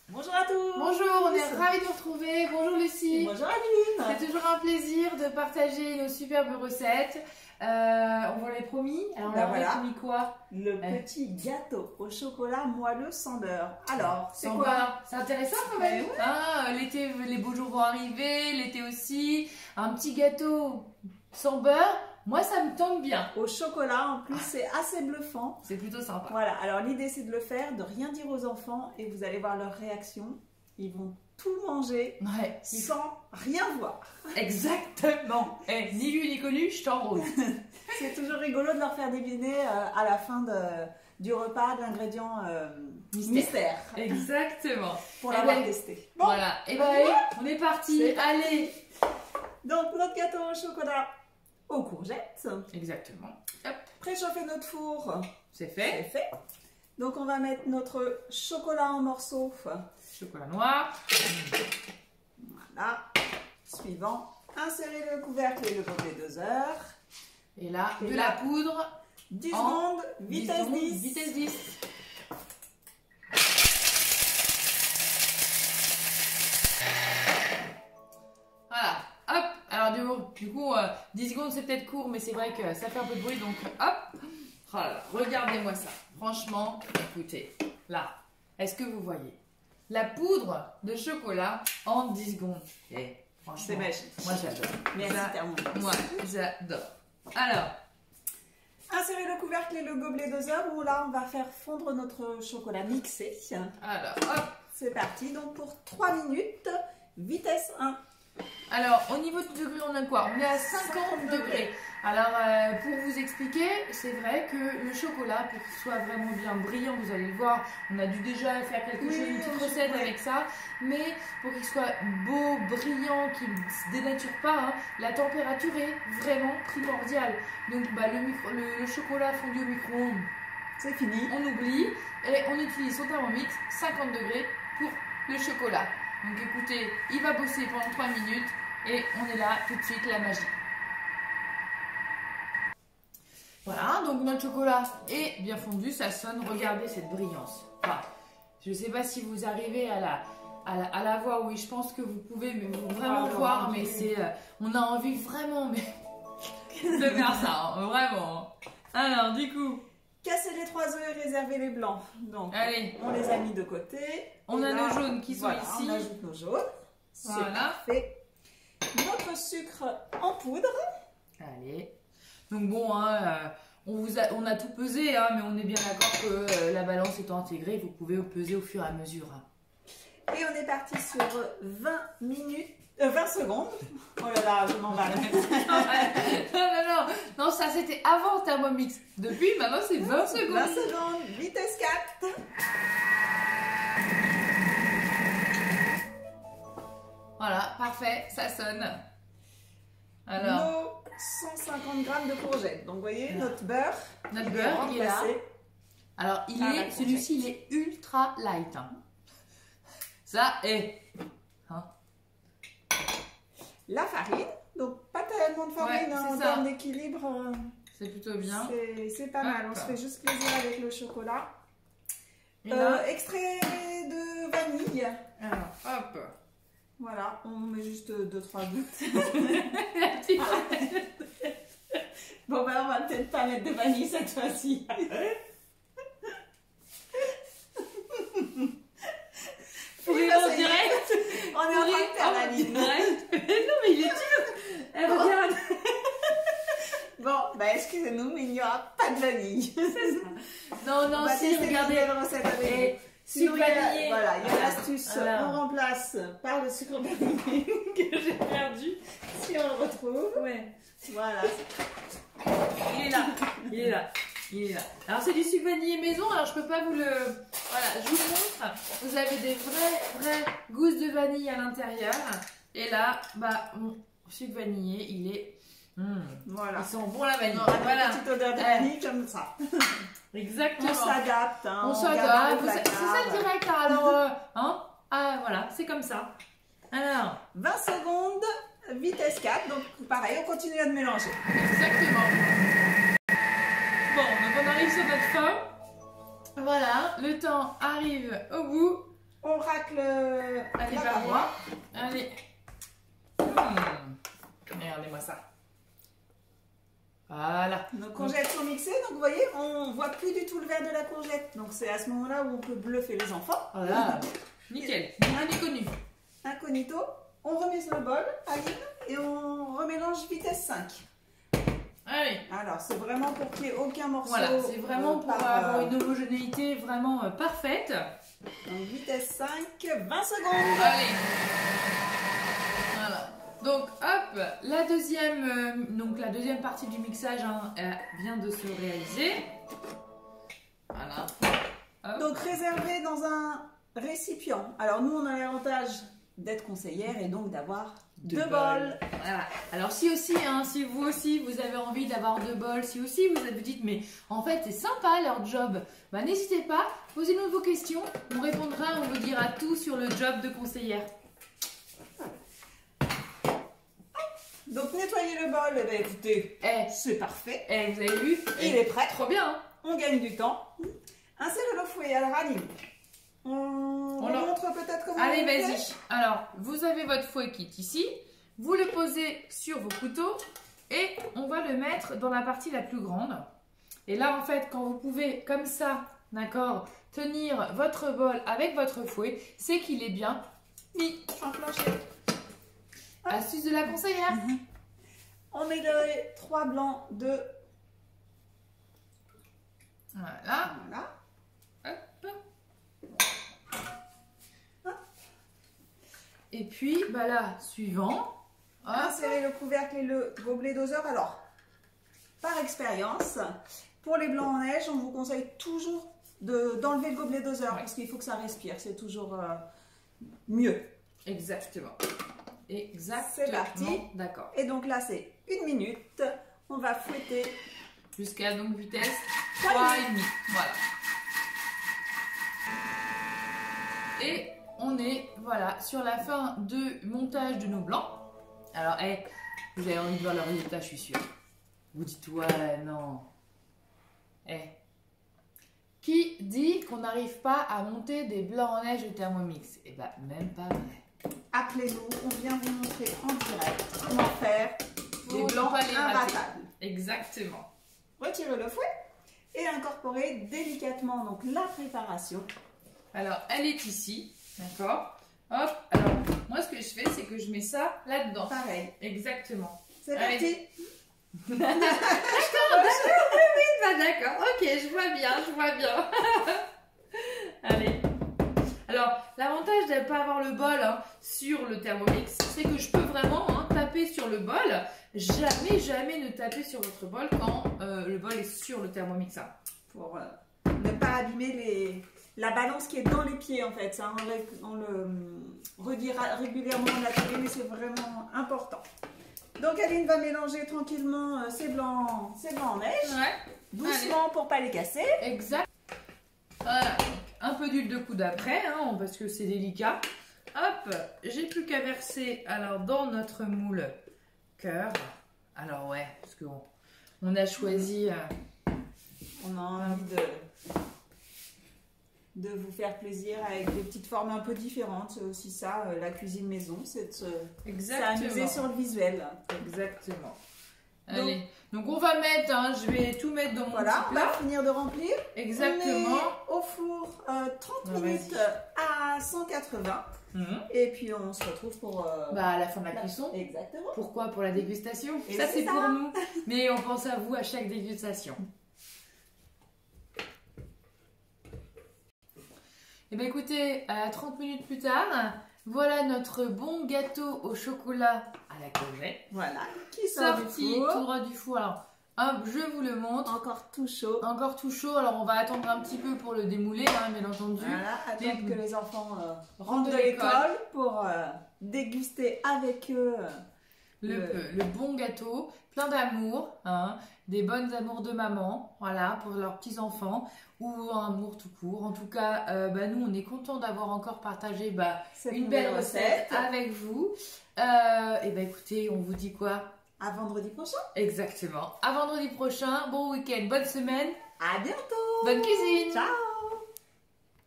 Bonjour à tous. Bonjour, on est ravis de vous retrouver. Bonjour Lucie. Bonjour Adeline. C'est toujours un plaisir de partager nos superbes recettes. On vous l'avait promis. Alors Ben on voilà. promis quoi? Le petit gâteau au chocolat moelleux sans beurre. Alors, c'est Sans quoi? beurre. C'est intéressant quand même. Ouais. Hein, l'été, les beaux jours vont arriver, l'été aussi. Un petit gâteau sans beurre, moi ça me tente bien. Au chocolat, en plus, c'est assez bluffant. C'est plutôt sympa. Voilà, alors l'idée c'est de le faire, de rien dire aux enfants et vous allez voir leur réaction. Ils vont tout manger Ouais. sans rien voir. Exactement. Ni lu ni connu, je t'enrôle. C'est toujours rigolo de leur faire deviner à la fin du repas de l'ingrédient mystère Exactement. pour Eh l'avoir ben, testé. Bon, Voilà. Et ben allez, on est parti. C'est parti. Allez. donc notre gâteau au chocolat aux courgettes. Exactement. Hop, Préchauffer notre four, c'est c'est fait. fait. Donc on va mettre notre chocolat en morceaux. Chocolat noir. Voilà. Suivant, insérer le couvercle et le gobelet doseur. Et là, Et de là, la poudre. 10 En secondes, vitesse 10 secondes, 10. Vitesse 10. Voilà. Hop. Alors du coup 10 secondes c'est peut-être court, mais c'est vrai que ça fait un peu de bruit, donc hop. Voilà. Regardez-moi ça. Franchement, écoutez. Là, est-ce que vous voyez la poudre de chocolat en 10 secondes? Et franchement, C'est magique. moi j'adore. Merci Thermomix. Moi j'adore. Alors, Insérer le couvercle et le gobelet doseur où là on va faire fondre notre chocolat mixé. hop. C'est parti, donc pour 3 minutes, vitesse 1. Alors, au niveau du degré, on a quoi? On est à 50 degrés. Alors, pour vous expliquer, c'est vrai que le chocolat, pour qu'il soit vraiment bien brillant, vous allez le voir, on a dû déjà faire quelque chose, une petite recette avec ça, mais pour qu'il soit beau, brillant, qu'il ne se dénature pas, hein, la température est vraiment primordiale. Donc, le chocolat fondu au micro-ondes, C'est fini. on oublie et on utilise son Thermomix 50 degrés pour le chocolat. Donc écoutez, il va bosser pendant 3 minutes et on est là tout de suite, la magie. Voilà, donc notre chocolat est bien fondu, ça sonne, regardez cette brillance. Enfin, je ne sais pas si vous arrivez à la voir, oui, je pense que vous pouvez vraiment voir, mais c'est, on a envie vraiment de faire ça, hein, vraiment. Alors du coup, Casser les 3 œufs et réserver les blancs. Donc, allez, on les a mis de côté. on Et a là, nos jaunes qui sont voilà, ici. On ajoute nos jaunes. C'est Voilà. parfait. Notre sucre en poudre. Allez. Donc bon, hein, on a tout pesé, hein, mais on est bien d'accord que la balance étant intégrée, vous pouvez peser au fur et à mesure. Hein. Et on est parti sur 20 secondes. Oh là là, je m'en vais. non, ça c'était avant Thermomix. Depuis, maintenant c'est 20 secondes. 20 secondes, vitesse 4. Voilà, parfait, ça sonne. Alors, Nos 150 grammes de courgettes. Donc, vous voyez, notre beurre. notre beurre, il est là. remplacé. Alors, la celui-ci, il est ultra light. Hein. Ça est. Hein. La farine. Donc, pas tellement de farine Ouais, hein, c'est en ça. termes d'équilibre. C'est plutôt bien. C'est pas mal. On Hop. se fait juste plaisir avec le chocolat. Et là, Extrait de vanille. alors, hop. Voilà, on met juste 2-3 gouttes. La petite- Bon, ben, on va peut-être pas mettre de vanille cette fois-ci. Pour Oui, rire ça en y est. direct. On est en train de faire la ligne. Non, mais il est dur. Eh, regarde. Bon, ben, excusez-nous, mais il n'y aura pas de vanille. Non, On non, va si, tester une regardez. nouvelle recette avec vous. Et Sinon, sucre il y a- vanillé. voilà, il y a l'astuce, Voilà. on remplace par le sucre vanillé que j'ai perdu, si on le retrouve. Ouais. Voilà. Il est là. Il est là. Il est là. Alors, c'est du sucre vanillé maison. Alors, je peux pas vous le. Voilà, je vous montre. Vous avez des vraies gousses de vanille à l'intérieur. Et là, bah, mon sucre vanillé, il est. Voilà. Ils sont bons la vanille. On aura Voilà. une petite odeur de vanille comme ça. Exactement. On s'adapte. Hein, On garde s'adapte. le C'est placard. ça le direct. Alors, hein. Ah, voilà, c'est comme ça. Alors, 20 secondes, vitesse 4. Donc, pareil, on continue à mélanger. exactement. Bon, donc on arrive sur notre fin. Voilà, le temps arrive au bout. On racle Allez, la par paroi. moi. Allez. Regardez-moi ça. Voilà. Nos courgettes sont mixées, donc vous voyez, on voit plus du tout le vert de la courgette. Donc c'est à ce moment-là où on peut bluffer les enfants. Voilà. Nickel. Bien méconnu. Incognito, on remet sur le bol, Aline, et on remélange vitesse 5. Allez. Alors c'est vraiment pour qu'il n'y ait aucun morceau. Voilà, c'est vraiment pour par, avoir une homogénéité vraiment parfaite. Donc vitesse 5, 20 secondes. Allez. Voilà. Donc hop, la deuxième partie du mixage vient de se réaliser. Voilà. Hop. Donc réservé dans un récipient. Alors nous on a l'avantage d'être conseillère et donc d'avoir deux bols. Voilà. Alors si vous aussi vous avez envie d'avoir 2 bols, si aussi vous dites mais en fait c'est sympa leur job, bah n'hésitez pas, posez-nous vos questions, on répondra, on vous dira tout sur le job de conseillère. Donc nettoyer le bol, eh ben, écoutez, c'est parfait. Vous avez vu, Il est prêt. Trop bien. Hein. On gagne du temps. Un cellulo fouet, alors Aline, on montre peut-être comment Allez, on fait. vas-y. Alors, vous avez votre fouet qui est ici. Vous le posez sur vos couteaux et on va le mettre dans la partie la plus grande. Et là, en fait, quand vous pouvez, comme ça, d'accord, tenir votre bol avec votre fouet, c'est qu'il est bien mis. Enclenché. Astuce de la conseillère. On met les 3 blancs de... Voilà. Voilà. Hop. Et puis, bah là, suivant. Hop. Insérer le couvercle et le gobelet doseur. Alors, par expérience, pour les blancs en neige, on vous conseille toujours d'enlever le gobelet doseur parce qu'il faut que ça respire. C'est toujours mieux. Exactement. C'est parti. D'accord. Et donc là, c'est 1 minute. On va fouetter. Jusqu'à donc vitesse 3,5. 3,5. Voilà. Et on est voilà sur la fin de montage de nos blancs. Alors, vous avez envie de voir le résultat, je suis sûre. Vous dites ouais, non. Qui dit qu'on n'arrive pas à monter des blancs en neige au Thermomix? Eh ben, même pas vrai. Appelez-nous, on vient vous montrer en direct comment faire des Faut blancs pas les rater. imbattables. Exactement. Retirez le fouet et incorporez délicatement donc la préparation. Alors, elle est ici, d'accord? Hop, alors, moi ce que je fais, c'est que je mets ça là-dedans. Pareil. Exactement. C'est Allez. parti. D'accord, ok, je vois bien. Allez. Alors, l'avantage de ne pas avoir le bol sur le Thermomix, c'est que je peux vraiment taper sur le bol. Jamais ne taper sur votre bol quand le bol est sur le Thermomix. Pour ne pas abîmer la balance qui est dans les pieds en fait. Ça, on le redit régulièrement dans la télé, mais c'est vraiment important. Donc Aline va mélanger tranquillement ces blancs en neige. Ouais. Doucement pour pas les casser. Exact. Voilà. Un peu d'huile de coude après, parce que c'est délicat. Hop, j'ai plus qu'à verser alors dans notre moule cœur. Alors ouais, parce qu'on a choisi. On a envie de vous faire plaisir avec des petites formes un peu différentes. C'est aussi ça, la cuisine maison, c'est de s'amuser sur le visuel. Exactement. Allez, donc on va mettre, je vais tout mettre dans mon voilà, petit on plat. va finir de remplir. Exactement. On met au four 30 minutes à 180. Et puis on se retrouve pour... à la fin de la cuisson. Exactement. Pourquoi? Pour la dégustation. Et ça c'est ça. pour nous. Mais on pense à vous à chaque dégustation. Et bien écoutez, 30 minutes plus tard, voilà notre bon gâteau au chocolat à la courgette. Voilà, qui sort sorti du four. tout droit du four. Alors, hop, je vous le montre. Encore tout chaud. Encore tout chaud. Alors, on va attendre un petit peu pour le démouler, bien entendu. Voilà, attendre Mais- que les enfants rentrent de l'école pour déguster avec eux Le bon gâteau, plein d'amour, des bonnes amours de maman, voilà, pour leurs petits-enfants, ou un amour tout court. En tout cas, nous, on est contents d'avoir encore partagé cette une nouvelle belle recette avec vous. Et écoutez, on vous dit quoi? À vendredi prochain. Exactement. À vendredi prochain, bon week-end, bonne semaine, À bientôt. bonne cuisine. Ciao.